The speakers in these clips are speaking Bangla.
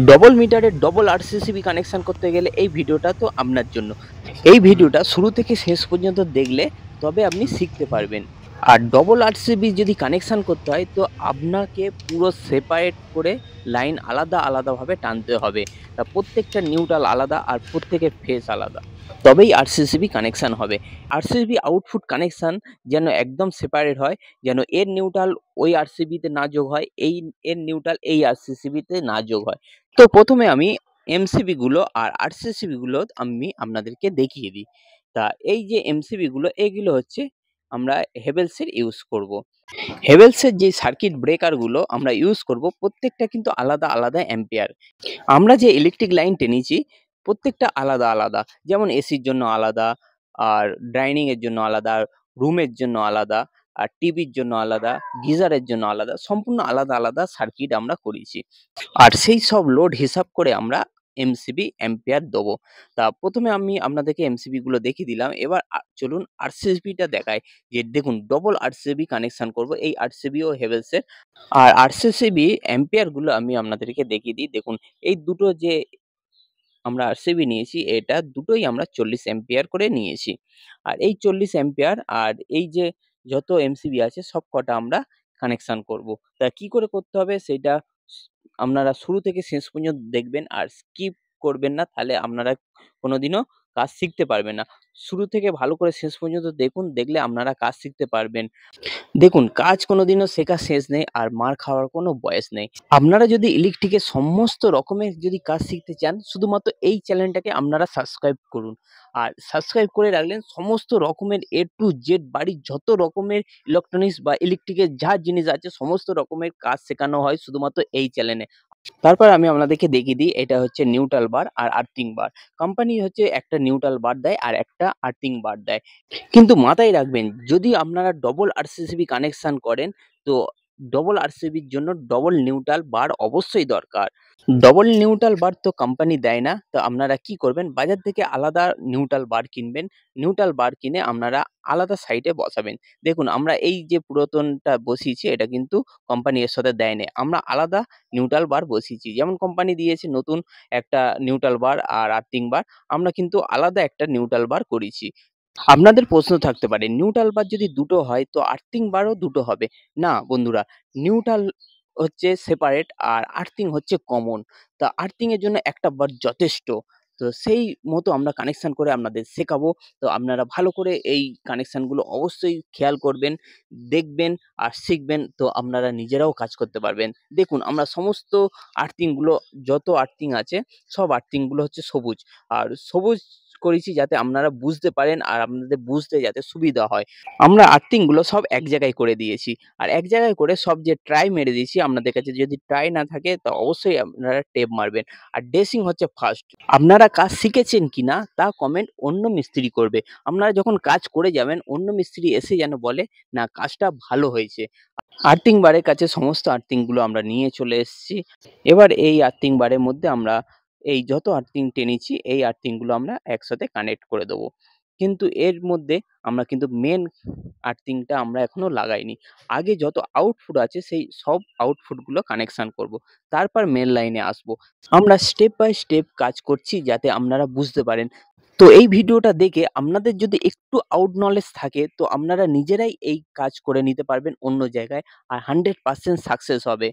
ডবল মিটারের ডবল আরসিসিবি কানেকশন করতে গেলে এই ভিডিওটা তো আপনার জন্য। এই ভিডিওটা শুরু থেকে শেষ পর্যন্ত দেখলে তবে আপনি শিখতে পারবেন। আর ডবল আরসিবি যদি কানেকশন করতে হয় তো আপনাকে পুরো সেপারেট করে লাইন আলাদা আলাদাভাবে টানতে হবে। তা প্রত্যেকটা নিউট্রাল আলাদা আর প্রত্যেকের ফেজ আলাদা, তবেই আরসিসিবি কানেকশন হবে। আরসিসিবি আউটপুট কানেকশন যেন একদম সেপারেট হয়, যেন এর নিউট্রাল ওই আরসিবিতে না যোগ হয়, এর নিউট্রাল এই আরসিসিবিতে না যোগ হয়। তো প্রথমে আমি এমসিবি গুলো আর আরসিসিবি গুলো আমি আপনাদেরকে দেখিয়ে দিই। তা এই যে এমসিবি গুলো, এগুলো হচ্ছে আমরা হেভেলসের ইউজ করব। হেভেলসের যে সার্কিট ব্রেকার গুলো আমরা ইউজ করব, প্রত্যেকটা কিন্তু আলাদা আলাদা অ্যাম্পিয়ার। আমরা যে ইলেকট্রিক লাইন টেনেছি প্রত্যেকটা আলাদা আলাদা, যেমন এসির জন্য আলাদা, আর ডাইনিং এর জন্য আলাদা, রুমের জন্য আলাদা, আর টিভির জন্য আলাদা, গিজারের জন্য আলাদা, সম্পূর্ণ আলাদা আলাদা সার্কিট আমরা করেছি। আর সেই সব লোড হিসাব করে আমরা এমসিবি অ্যাম্পিয়ার দেবো। তা প্রথমে আমি আপনাদেরকে এমসিবি গুলো দেখিয়ে দিলাম। এবার চলুন আরসিবিটা দেখাই। যে দেখুন, ডবল আরসিবি কানেকশন করব এই আরসিবি ও হেভেলসের। আর আরসিসিবি অ্যাম্পিয়ার গুলো আমি আপনাদেরকে দেখিয়ে দিই। দেখুন, এই দুটো যে আমরা আরসিবি নিয়েছি, এটা দুটোই আমরা 40 অ্যাম্পিয়ার করে নিয়েছি। আর এই 40 অ্যাম্পিয়ার আর এই যে যত এমসিবি আছে সব কটা আমরা কানেকশন করব। তা কি করে করতে হবে সেটা আপনারা শুরু থেকে শেষ পর্যন্ত দেখবেন আর স্কিপ করবেন না, তাহলে আপনারা কোনোদিনও কাজ শিখতে পারবেন না। শুরু থেকে ভালো করে শেষ পর্যন্ত দেখুন, দেখলে আপনারা কাজ শিখতে পারবেন। দেখুন, কাজ কোনোদিনও শেখা শেষ নেই আর মার খাওয়ার কোনো বয়স নেই। আপনারা যদি ইলেকট্রিকের সমস্ত রকমের যদি কাজ শিখতে চান, শুধুমাত্র এই চ্যানেলটাকে আপনারা সাবস্ক্রাইব করুন। আর সাবস্ক্রাইব করে রাখলেন সমস্ত রকমের এ টু জেড বাড়ির যত রকমের ইলেকট্রনিক্স বা ইলেকট্রিকের যা জিনিস আছে সমস্ত রকমের কাজ শেখানো হয় শুধুমাত্র এই চ্যানেলে। তারপর আমি আপনাদেরকে দেখিয়ে দিই, এটা হচ্ছে নিউট্রাল বার আর আর্থিং বার। কোম্পানি হচ্ছে একটা নিউট্রাল বার দেয় আর একটা আর্থিং বার দেয়। কিন্তু মাথায় রাখবেন, যদি আপনারা ডবল আরসিসিবি কানেকশন করেন তো ডবল আরসিবির জন্য ডবল নিউট্রাল বার অবশ্যই দরকার। ডবল নিউট্রাল বার তো কোম্পানি দেয় না, তো আপনারা কি করবেন, বাজার থেকে আলাদা নিউট্রাল বার কিনবেন। নিউট্রাল বার কিনে আপনারা আলাদা সাইডে বসাবেন। দেখুন, আমরা এই যে পুরাতনটা বসিয়েছি এটা কিন্তু কোম্পানি এর সাথে দেয় না, আমরা আলাদা নিউট্রাল বার বসিয়েছি। যেমন কোম্পানি দিয়েছে নতুন একটা নিউট্রাল বার আর আর্থিং বার, আমরা কিন্তু আলাদা একটা নিউট্রাল বার করেছি। আপনাদের প্রশ্ন থাকতে পারে, নিউট্রাল বার যদি দুটো হয় তো আর্থিং বারও দুটো হবে? না বন্ধুরা, নিউট্রাল হচ্ছে সেপারেট আর আর্থিং হচ্ছে কমন। তা আর্থিং এর জন্য একটা বার যথেষ্ট। তো সেই মতো আমরা কানেকশন করে আপনাদের শেখাবো। তো আপনারা ভালো করে এই কানেকশন গুলো অবশ্যই খেয়াল করবেন, দেখবেন আর শিখবেন, তো আপনারা নিজেরাও কাজ করতে পারবেন। দেখুন, আমরা সমস্ত আর্থিং গুলো, যত আর্থিং আছে সব আর্থিং গুলো হচ্ছে সবুজ। আর সবুজ করেছি যাতে আপনারা বুঝতে পারেন আর আপনাদের বুঝতে যাতে সুবিধা হয়। আমরা আর্থিং গুলো সব এক জায়গায় করে দিয়েছি। আর এক জায়গায় করে সব যে ট্রাই মেরে দিয়েছি, আপনাদের কাছে যদি ট্রাই না থাকে তো অবশ্যই আপনারা টেপ মারবেন। আর ড্রেসিং হচ্ছে ফার্স্ট। আপনারা কাজ শিখেছেন কিনা তা কমেন্ট অন্য মিস্ত্রি করবে। আপনারা যখন কাজ করে যাবেন অন্য মিস্ত্রি এসে যেন বলে না কাজটা ভালো হয়েছে। আর্থিং বারের কাছে সমস্ত আর্থিং গুলো আমরা নিয়ে চলে এসেছি। এবার এই আর্থিং বারের মধ্যে আমরা এই যত আর্থিং টেনেছি এই আর্থিং গুলো আমরা একসাথে কানেক্ট করে দেবো। কিন্তু এর মধ্যে আমরা কিন্তু মেন আর্থিংটা আমরা এখনো লাগাইনি। আগে যত আউটপুট আছে সেই সব আউটপুট গুলো কানেকশন করব। তারপর মেন লাইনে আসবো। আমরা স্টেপ বাই স্টেপ কাজ করছি যাতে আপনারা বুঝতে পারেন। তো এই ভিডিওটা দেখে আপনাদের যদি একটু আউট নলেজ থাকে তো আপনারা নিজেরাই এই কাজ করে নিতে পারবেন অন্য জায়গায়, আর 100% সাকসেস হবে।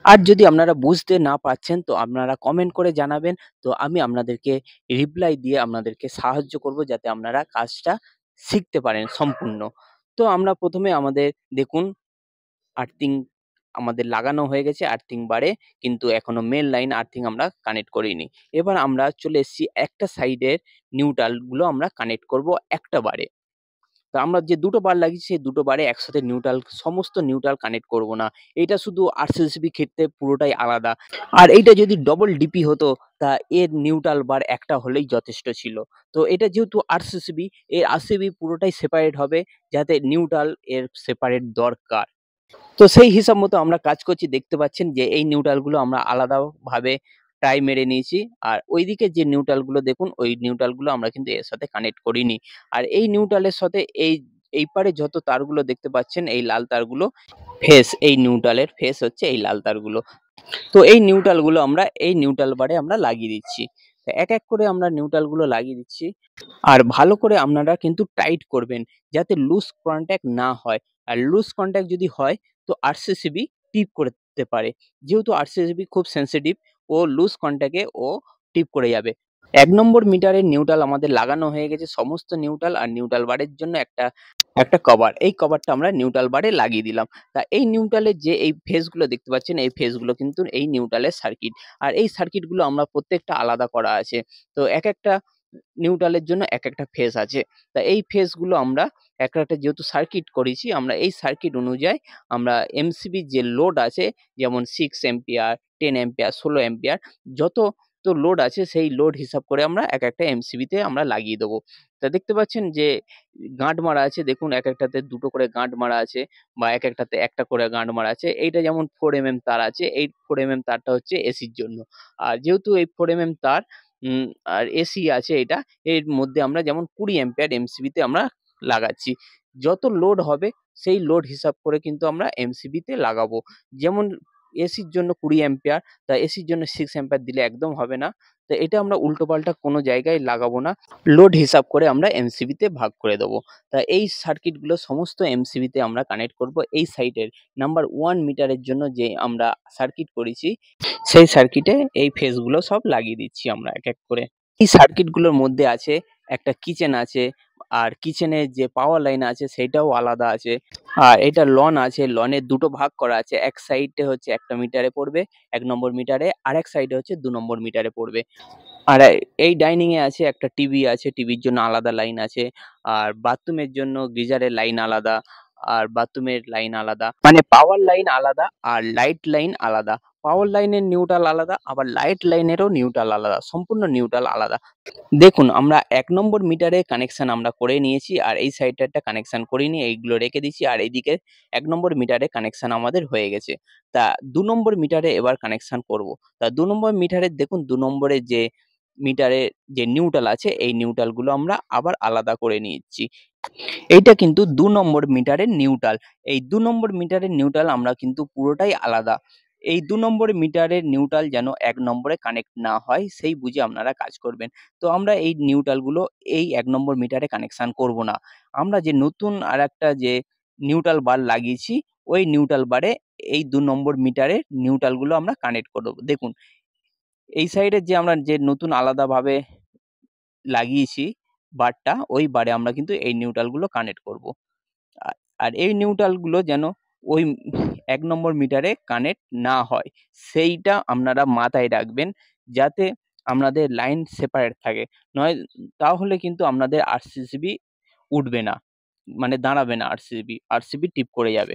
আর যদি আপনারা বুঝতে না পারছেন তো আপনারা কমেন্ট করে জানাবেন। তো আমি আপনাদেরকে রিপ্লাই দিয়ে আপনাদেরকে সাহায্য করব যাতে আপনারা কাজটা শিখতে পারেন সম্পূর্ণ। তো আমরা প্রথমে আমাদের দেখুন, আর্থিং আমাদের লাগানো হয়ে গেছে আর্থিং বারে, কিন্তু এখনো মেইন লাইন আর্থিং আমরা কানেক্ট করিনি। এবার আমরা চলে এসেছি একটা সাইডের নিউট্রাল গুলো আমরা কানেক্ট করব একটা বারে। তো আমরা যে দুটো বার লাগিয়েছি সেই দুটো বারে একসাথে নিউট্রাল, সমস্ত নিউট্রাল কানেক্ট করব না। এটা শুধু আরসিসিবি ক্ষেত্রে পুরোটাই আলাদা। আর এইটা যদি ডবল ডিপি হতো তা এর নিউট্রাল বার একটা হলেই যথেষ্ট ছিল। তো এটা যেহেতু আরসিসিবি, এর আরসিবি পুরোটাই সেপারেট হবে, যাতে নিউট্রাল এর সেপারেট দরকার। তো সেই হিসাব মতো আমরা কাজ করছি। দেখতে পাচ্ছেন যে এই নিউট্রাল গুলো আমরা আলাদাভাবে টাই মেরে নিয়েছি। আর ওইদিকে যে নিউট্রাল গুলো দেখুন, ওই নিউট্রাল গুলো আমরা কিন্তু এর সাথে কানেক্ট করিনি। আর এই নিউট্রালের সাথে এই পারে যত তারগুলো দেখতে পাচ্ছেন এই লাল তারগুলো ফেস, এই নিউট্রালের ফেস হচ্ছে এই লাল তারগুলো। তো এই নিউট্রালগুলো আমরা এই নিউট্রাল বারে আমরা লাগিয়ে দিচ্ছি। তো এক এক করে আমরা নিউট্রালগুলো লাগিয়ে দিচ্ছি। আর ভালো করে আপনারা কিন্তু টাইট করবেন যাতে লুজ কন্ট্যাক্ট না হয়। আর লুজ কন্ট্যাক্ট যদি হয় তো আরসিসিবি টিপ করতে পারে। যেহেতু আরসিসিবি খুব সেনসিটিভ, ও লুজ কন্ট্যাক্টে ও টিপ করে যাবে। ১ নম্বর মিটারের নিউট্রাল আমাদের লাগানো হয়ে গেছে, সমস্ত নিউট্রাল আর নিউট্রাল বারের জন্য একটা কভার। এই কভারটা আমরা নিউট্রাল বারে লাগিয়ে দিলাম। তা এই নিউট্রালের যে এই ফেজগুলো দেখতে পাচ্ছেন, এই ফেজগুলো কিন্তু এই নিউট্রালের সার্কিট। আর এই সার্কিটগুলো আমরা প্রত্যেকটা আলাদা করা আছে। তো একেকটা নিউট্রালের জন্য একেকটা ফেজ আছে। তা এই ফেজগুলো আমরা একটা যেহেতু সার্কিট করেছি, আমরা এই সার্কিট অনুযায়ী আমরা এমসিবির যে লোড আছে, যেমন 6 অ্যাম্পিয়ার, 10 অ্যাম্পিয়ার, 16 অ্যাম্পিয়ার, যত তো লোড আছে সেই লোড হিসাব করে আমরা একেকটা এমসিবিতে আমরা লাগিয়ে দেবো। তা দেখতে পাচ্ছেন যে গাঁট মারা আছে, দেখুন একেকটাতে ২ টো করে গাঁট মারা আছে বা একেকটাতে ১ টা করে গাঁট মারা আছে। এইটা যেমন 4 তার আছে, এই 4 তারটা হচ্ছে এসির জন্য। আর যেহেতু এই 4 তার উম আর এসি আছে এটা, এর মধ্যে আমরা যেমন ২০ অ্যাম্পিয়ার এমসিবিতে আমরা লাগাচ্ছি। যত লোড হবে সেই লোড হিসাব করে কিন্তু আমরা এমসিবিতে লাগাবো। যেমন এসির জন্য ২০ অ্যাম্পিয়ার, তা এসির জন্য 6 অ্যাম্পিয়ার দিলে একদম হবে না। তো এটা আমরা উল্টোপাল্টা কোনো জায়গায় লাগাবো না। লোড হিসাব করে আমরা এমসিবিতে ভাগ করে দেবো। তা এই সার্কিটগুলো সমস্ত এমসিবিতে আমরা কানেক্ট করব। এই সাইটের নাম্বার 1 মিটারের জন্য যে আমরা সার্কিট করেছি, সেই সার্কিটে এই ফেজগুলো সব লাগিয়ে দিচ্ছি আমরা এক এক করে। এই সার্কিটগুলোর মধ্যে আছে একটা কিচেন আছে, আর কিচেনের যে পাওয়ার লাইন আছে সেইটাও আলাদা আছে। আর এটা লন আছে, লনের ২ টো ভাগ করা আছে। এক সাইডে হচ্ছে ১ টা মিটারে পড়বে ১ নম্বর মিটারে, আরেক সাইডে হচ্ছে ২ নম্বর মিটারে পড়বে। আর এই ডাইনিং এ আছে একটা টিভি আছে, টিভির জন্য আলাদা লাইন আছে। আর বাথরুমের জন্য গিজারের লাইন আলাদা, আর বাথরুমের লাইন আলাদা। মানে পাওয়ার লাইন আলাদা আর লাইট লাইন আলাদা। পাওয়ার লাইনের নিউট্রাল আলাদা, আবার লাইট লাইনেরও নিউট্রাল আলাদা। সম্পূর্ণ নিউট্রাল আলাদা। দেখুন আমরা ১ নম্বর মিটারে কানেকশন আমরা করে নিয়েছি, আর এই সাইডটারটা কানেকশন করিনি, এইগুলো রেখে দিয়েছি। আর এইদিকে ১ নম্বর মিটারে কানেকশন আমাদের হয়ে গেছে। তা ২ নম্বর মিটারে এবার কানেকশন করব। তা ২ নম্বর মিটারের দেখুন ২ নম্বরের যে মিটারে যে নিউট্রাল আছে, এই নিউট্রাল গুলো আমরা আবার আলাদা করে নিচ্ছি। এইটা কিন্তু ২ নম্বর মিটারের নিউট্রাল। এই ২ নম্বর মিটারের নিউট্রাল আমরা কিন্তু পুরোটাই আলাদা। এই ২ নম্বর মিটারের নিউট্রাল যেন ১ নম্বরে কানেক্ট না হয় সেই বুঝে আপনারা কাজ করবেন। তো আমরা এই নিউট্রাল গুলো এই ১ নম্বর মিটারে কানেকশন করব না। আমরা যে নতুন আরেকটা যে নিউট্রাল বার লাগিয়েছি, ওই নিউট্রাল বারে এই ২ নম্বর মিটারের নিউট্রাল গুলো আমরা কানেক্ট করে দেব। দেখুন এই সাইডের যে আমরা যে নতুন আলাদাভাবে লাগিয়েছি বারটা, ওই বারে আমরা কিন্তু এই নিউট্রাল গুলো কানেক্ট করব। আ আর এই নিউট্রাল গুলো যেন ওই ১ নম্বর মিটারে কানেক্ট না হয়, সেইটা আপনারা মাথায় রাখবেন, যাতে আপনাদের লাইন সেপারেট থাকে। নয় তাহলে কিন্তু আপনাদের আরসিসিবি উঠবে না। মানে দাঁড়াবে না আরসিবি, আরসিবি টিপ করে যাবে।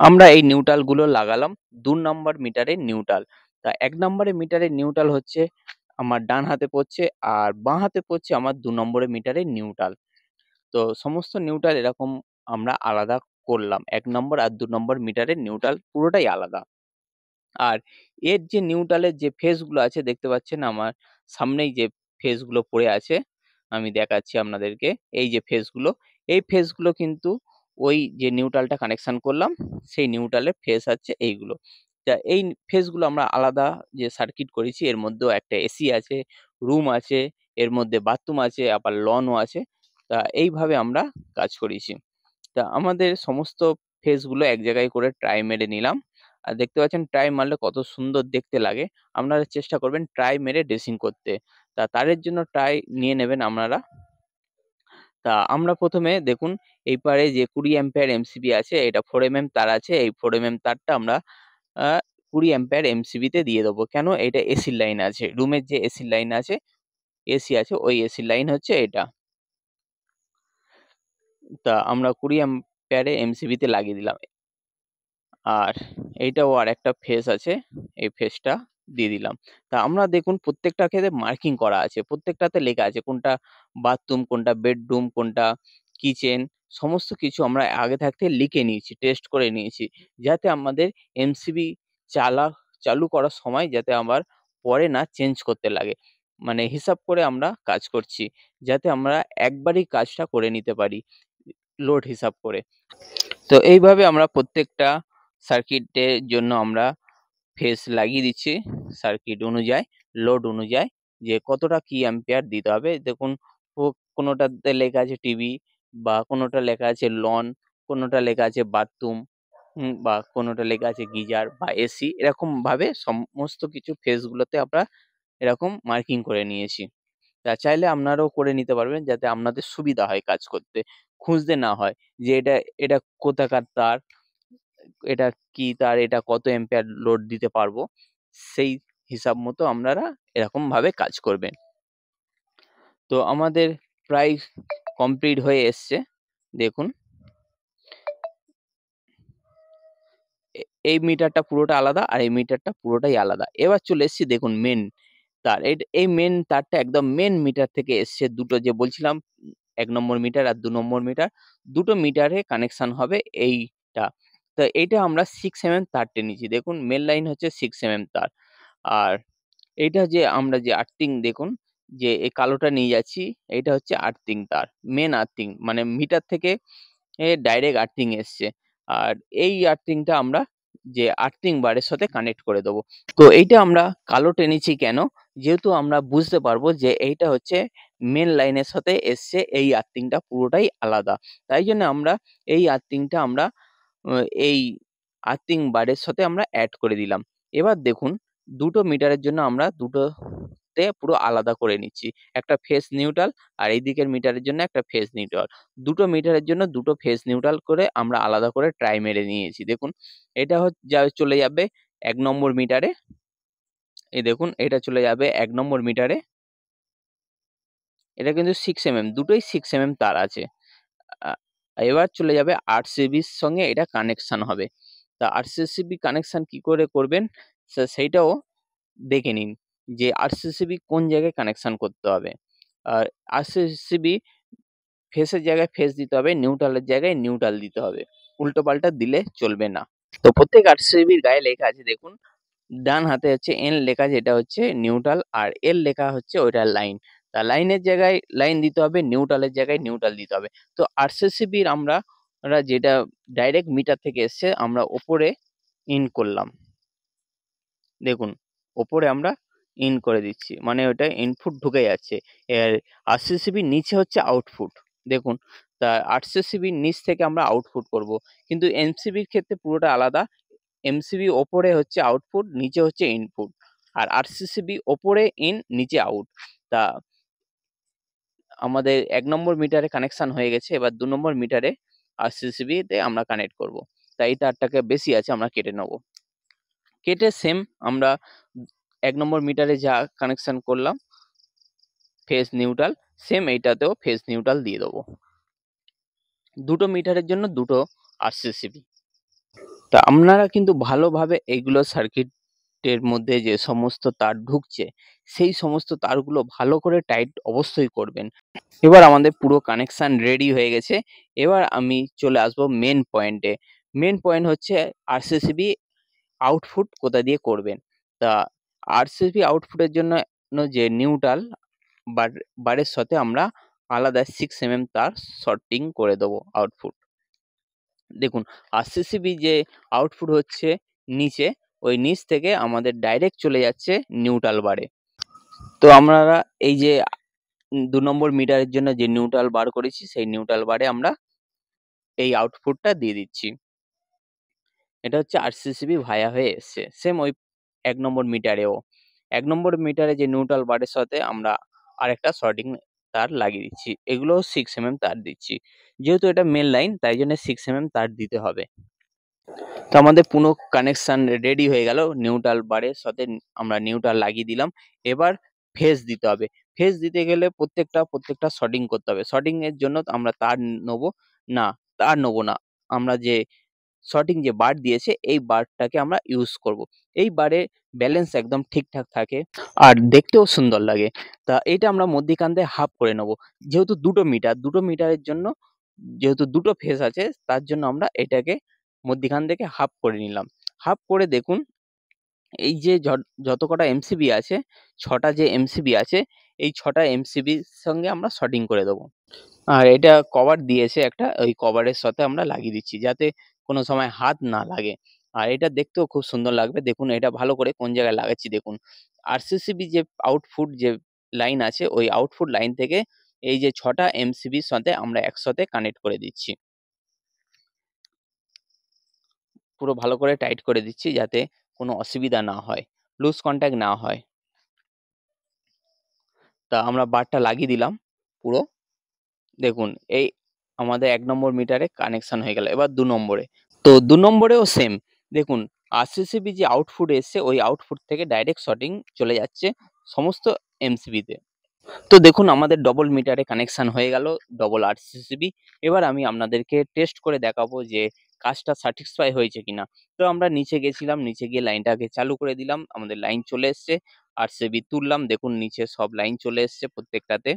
আমরা এই নিউট্রাল গুলো লাগালাম ২ নম্বর মিটারের নিউট্রাল। তা ১ নম্বরের মিটারের নিউট্রাল হচ্ছে আমার ডান হাতে পড়ছে, আর বাঁ হাতে পড়ছে আমার ২ নম্বরের মিটারের নিউট্রাল। তো সমস্ত নিউট্রাল এরকম আমরা আলাদা করলাম। ১ নম্বর আর ২ নম্বর মিটারের নিউট্রাল পুরোটাই আলাদা। আর এর যে নিউট্রালের যে ফেজ গুলো আছে দেখতে পাচ্ছেন আমার সামনেই যে ফেজ গুলো পড়ে আছে, আমি দেখাচ্ছি আপনাদেরকে। এই যে ফেজ গুলো, এই ফেজ গুলো কিন্তু ওই যে নিউট্রালটা কানেকশন করলাম, সেই নিউট্রালের ফেজ হচ্ছে এইগুলো। তা এই ফেজ গুলো আমরা আলাদা যে সার্কিট করেছি, এর মধ্যেও একটা এসি আছে, রুম আছে, এর মধ্যে বাথরুম আছে, আবার লনও আছে। তা এইভাবে আমরা কাজ করেছি। তা আমাদের সমস্ত ফেস গুলো এক জায়গায় করে ট্রাই মেরে নিলাম। আর দেখতে পাচ্ছেন ট্রাই মারলে কত সুন্দর দেখতে লাগে। আপনারা চেষ্টা করবেন ট্রাই মেরে ড্রেসিং করতে। তা তারের জন্য ট্রাই নিয়ে নেবেন আপনারা। তা আমরা ১ম এ দেখুন এই পারে যে ২০ অ্যাম্পিয়ার এমসিবি আছে, এটা 4 তার আছে। এই 4 তারটা আমরা আ ২০ অ্যাম্পিয়ার এমসিবিতে দিয়ে দেবো। কেন? এটা এসির লাইন আছে। রুমের যে এসির লাইন আছে, এসি আছে, ওই এসির লাইন হচ্ছে এটা। তা আমরা ২০ অ্যাম্পিয়ারে এমসিবিতে লাগিয়ে দিলাম। আর এইটাও আরেকটা ফেজ আছে, এই ফেজটা দিয়ে দিলাম। তা আমরা দেখুন প্রত্যেকটা ক্ষেত্রে মার্কিং করা আছে। প্রত্যেকটাতে লেখা আছে কোনটা বাথরুম, কোনটা বেডরুম, কোনটা কিচেন, সমস্ত কিছু আমরা আগে থাকতে লিখে নিয়েছি, টেস্ট করে নিয়েছি। যাতে আমাদের এমসিবি চালা চালু করার সময় যাতে আবার পরে না চেঞ্জ করতে লাগে। মানে হিসাব করে আমরা কাজ করছি। যাতে আমরা একবারেই কাজটা করে নিতে পারি লোড হিসাব করে। তো এইভাবে আমরা প্রত্যেকটা সার্কিটের জন্য আমরা ফেজ লাগিয়ে দিচ্ছি সার্কিট অনুযায়ী, লোড অনুযায়ী যে কতটা কি অ্যাম্পিয়ার দিতে হবে। দেখুন কোনোটাতে লেখা আছে টিভি, বা কোনোটা লেখা আছে লন, কোনোটা লেখা আছে বাথরুম, বা কোনোটা লেখা আছে গিজার বা এসি। এরকম ভাবে সমস্ত কিছু ফেজগুলোতে আমরা এরকম মার্কিং করে নিয়েছি। তা চাইলে আপনারাও করে নিতে পারবেন, যাতে আপনাদের সুবিধা হয় কাজ করতে, খুঁজতে না হয় যে এটা এটা কোথাকার তার, এটা কি তার, এটা কত অ্যাম্পিয়ার লোড দিতে পারবো। সেই হিসাব মতো আপনারা এরকম ভাবে কাজ করবেন। তো আমাদের প্রায় কমপ্লিট হয়ে এসছে। দেখুন এই মিটারটা পুরোটা আলাদা আর এই মিটারটা পুরোটাই আলাদা। এবার চলে এসেছি দেখুন মেন তার। এই মেন তারটা একদম মেন মিটার থেকে এসছে। দুটো যে বলছিলাম ১ নম্বর মিটার আর ২ নম্বর মিটার, দুটো মিটারে কানেকশন হবে এইটা। তো এইটা আমরা 6 mm তার টেনেছি। দেখুন মেন লাইন হচ্ছে 6 mm তার। আর এইটা যে আমরা যে আর্থিং দেখুন, যে এই কালোটা নিয়ে যাচ্ছি, এইটা হচ্ছে আর্থিং তার, মেন আর্থিং মানে মিটার থেকে ডাইরেক্ট আর্থিং এসছে। আর এই আর্থিংটা আমরা যে আর্থিং বারের সাথে কানেক্ট করে দেবো। তো এইটা আমরা কালো টেনেছি কেন? যেহেতু আমরা বুঝতে পারবো যে এইটা হচ্ছে মেন লাইনের সাথে এসছে, এই আর্থিংটা পুরোটাই আলাদা। তাই জন্য আমরা এই আর্থিংটা আমরা এই আর্থিং বারের সাথে আমরা অ্যাড করে দিলাম। এবার দেখুন দুটো মিটারের জন্য আমরা দুটোতে পুরো আলাদা করে নিচ্ছি। একটা ফেজ নিউট্রাল আর এই দিকের মিটারের জন্য একটা ফেজ নিউট্রাল। দুটো মিটারের জন্য দুটো ফেজ নিউট্রাল করে আমরা আলাদা করে ট্রাই মেরে নিয়েছি। দেখুন এটা চলে যাবে ১ নম্বর মিটারে। এই দেখুন এটা চলে যাবে ১ নম্বর মিটারে। এটা কিন্তু 6 mm, দুটোই 6 mm তার আছে। আ এবার চলে যাবে আরসিবির সঙ্গে এটা কানেকশন হবে। তা আরসিসিবি কানেকশন কি করে করবেন সেইটাও দেখে নিন, যে আরসিসিবি কোন জায়গায় কানেকশন করতে হবে। আর আরসিসিবি ফেসের জায়গায় ফেস দিতে হবে, নিউট্রালের জায়গায় নিউট্রাল দিতে হবে। উল্টোপাল্টা দিলে চলবে না। তো প্রত্যেক আরসিবির গায়ে লেখা আছে দেখুন, ডান হাতে হচ্ছে এন লেখা, যেটা হচ্ছে নিউট্রাল, আর এল লেখা হচ্ছে ওইটা লাইন। তা লাইনের জায়গায় লাইন দিতে হবে, নিউট্রালের জায়গায় নিউট্রাল দিতে হবে। তো আরসিসিবির আমরা যেটা ডাইরেক্ট মিটার থেকে এসছে আমরা ওপরে ইন করলাম। দেখুন ওপরে আমরা ইন করে দিচ্ছি, মানে ওটা ইনপুট ঢুকে যাচ্ছে। এর আরসিসিবির নিচে হচ্ছে আউটপুট। দেখুন তা আরসিসিবির নিচ থেকে আমরা আউটপুট করব, কিন্তু এমসিবির ক্ষেত্রে পুরোটা আলাদা। এমসিবি ওপরে হচ্ছে আউটপুট, নিচে হচ্ছে ইনপুট। আর আরসিসিবি ওপরে ইন, নিচে আউট। তা আমাদের ১ নম্বর মিটারে কানেকশন হয়ে গেছে। এবার ২ নম্বর মিটারে আরসিসিবি তে আমরা কানেক্ট করব। তাই এই তারটাকে বেশি আছে আমরা কেটে নেব। কেটে সেম আমরা ১ নম্বর মিটারে যা কানেকশন করলাম ফেজ নিউট্রাল, সেম এইটাতেও ফেজ নিউট্রাল দিয়ে দেবো। দুটো মিটারের জন্য দুটো আরসিসিবি। তা আপনারা কিন্তু ভালোভাবে এইগুলো সার্কিটের মধ্যে যে সমস্ত তার ঢুকছে, সেই সমস্ত তারগুলো ভালো করে টাইট অবশ্যই করবেন। এবার আমাদের পুরো কানেকশন রেডি হয়ে গেছে। এবার আমি চলে আসবো মেন পয়েন্টে। মেন পয়েন্ট হচ্ছে আরসিসিবি আউটপুট কোথা দিয়ে করবেন। তা আরসিসিবি আউটপুটের জন্য যে নিউট্রাল বারের সাথে আমরা আলাদা 6 mm তার শর্টিং করে দেবো আউটপুট। দেখুন আরসিসিবি যে আউটপুট হচ্ছে নিচে, ওই নিচ থেকে আমাদের ডাইরেক্ট চলে যাচ্ছে নিউট্রাল বারে। তো আপনারা এই যে ২ নম্বর মিটারের জন্য যে নিউট্রাল বার করেছি, সেই নিউট্রাল বারে আমরা এই আউটপুটটা দিয়ে দিচ্ছি। এটা হচ্ছে আরসিসিবি ভায়া হয়ে এসছে। সেম ওই ১ নম্বর মিটারেও ১ নম্বর মিটারে যে নিউট্রাল বারের সাথে আমরা আরেকটা শর্টিং তার লাগিয়ে দিচ্ছি। এগুলোও 6 mm তার দিচ্ছি। যেহেতু এটা মেইন লাইন তাই জন্য 6 mm তার দিতে হবে। তো আমাদের পুরো কানেকশন রেডি হয়ে গেল। নিউট্রাল বারের সাথে আমরা নিউট্রাল লাগিয়ে দিলাম। এবার ফেজ দিতে হবে। ফেজ দিতে গেলে প্রত্যেকটা শর্টিং করতে হবে। শর্টিং এর জন্য আমরা তার নেবো না, তার নেবো না। আমরা যে শর্টিং যে বার দিয়েছে এই বারটাকে আমরা ইউজ করব। এই বারে ব্যালেন্স একদম ঠিকঠাক থাকে আর দেখতেও সুন্দর লাগে। তা এইটা আমরা মধ্যিখান দিয়ে হাফ করে নেব। যেহেতু দুটো মিটারের জন্য, যেহেতু দুটো ফেজ আছে, তার জন্য আমরা এটাকে মধ্যিখান থেকে হাফ করে নিলাম। হাফ করে দেখুন এই যে যত কটা এমসিবি আছে, ৬টা যে এমসিবি আছে, এই ৬টা এমসিবির সঙ্গে আমরা শর্টিং করে দেবো। আর এটা কভার দিয়েছে একটা, ওই কভারের সাথে আমরা লাগিয়ে দিচ্ছি যাতে কোনো সময় হাত না লাগে। আর এটা দেখতেও খুব সুন্দর লাগবে। দেখুন এটা ভালো করে কোন জায়গায় লাগাচ্ছি দেখুন। আরসিসিবি যে আউটপুট যে লাইন আছে ওই আউটপুট লাইন থেকে এই যে ৬ টা এমসিবির সাথে আমরা একসাথে কানেক্ট করে দিচ্ছি। পুরো ভালো করে টাইট করে দিচ্ছি যাতে কোনো অসুবিধা না হয়, লুজ কনট্যাক্ট না হয়। তা আমরা বারটা লাগিয়ে দিলাম পুরো। দেখুন এই আমাদের ১ নম্বর মিটারে কানেকশন হয়ে গেল। এবার ২ নম্বরে। তো ২ নম্বরেও সেম। দেখুন আরসিসিবি যে আউটপুট এসছে ওই আউটপুট থেকে ডাইরেক্ট শর্টিং চলে যাচ্ছে সমস্ত এমসিবিতে। তো দেখুন আমাদের ডবল মিটারে কানেকশন হয়ে গেল ডবল আরসিসিবি। এবার আমি আপনাদেরকে টেস্ট করে দেখাবো যে কাজটা স্যাটিসফাই হয়েছে কিনা। তো আমরা নিচে গেছিলাম, নিচে গিয়ে লাইনটাকে চালু করে দিলাম। আমাদের লাইন চলে এসছে। আরসিবি তুললাম। দেখুন নিচে সব লাইন চলে এসছে প্রত্যেকটাতে।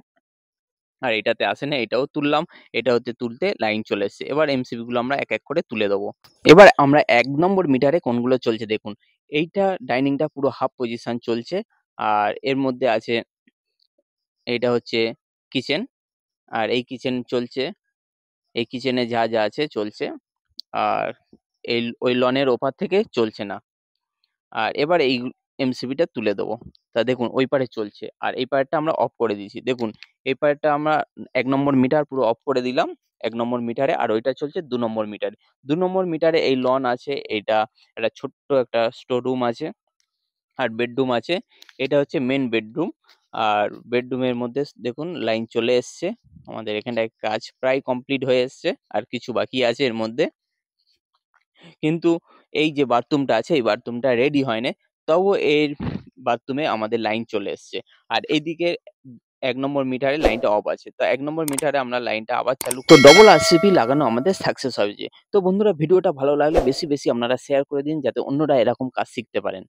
আর এটাতে আসে না, এটাও তুললাম। এটা হচ্ছে তুলতে লাইন চলে এসছে। এবার এমসিবি গুলো আমরা এক এক করে তুলে দেবো। এবার আমরা ১ নম্বর মিটারে কোনগুলো চলছে দেখুন। এইটা ডাইনিংটা পুরো হাফ পজিশন চলছে। আর এর মধ্যে আছে এইটা হচ্ছে কিচেন। আর এই কিচেন চলছে। এই কিচেনে যা, যা আছে চলছে। আর ওই লনের ওপার থেকে চলছে না। আর এবার এই এমসিবিটা তুলে দেবো। তা দেখুন ওই পারে চলছে। আর এই পারেরটা আমরা অফ করে দিয়েছি। দেখুন এই পারেরটা আমরা ১ নম্বর মিটার পুরো অফ করে দিলাম। ১ নম্বর মিটারে আর ওইটা চলছে ২ নম্বর মিটারে। ২ নম্বর মিটারে এই লন আছে, এইটা একটা ছোট্ট একটা স্টোর রুম আছে। আর বেডরুম আছে। এটা হচ্ছে মেইন বেডরুম। আর বেডরুমের মধ্যে দেখুন লাইন চলে এসছে। আমাদের এখানটায় কাজ প্রায় কমপ্লিট হয়ে এসছে। আর কিছু বাকি আছে এর মধ্যে। কিন্তু এই যে বাথরুমটা আছে এই বাথরুমটা রেডি হয় নাই। তবুও এর বাথরুমে আমাদের লাইন চলে এসছে। আর এইদিকে ১ নম্বর মিটারে লাইনটা অফ আছে। তো ১ নম্বর মিটারে আমরা লাইনটা আবার চালু তো ডবল আরসিবি লাগানো আমাদের সাকসেস হয়েছে। তো বন্ধুরা ভিডিওটা ভালো লাগলে বেশি, বেশি আপনারা শেয়ার করে দিন যাতে অন্যরা এরকম কাজ শিখতে পারেন।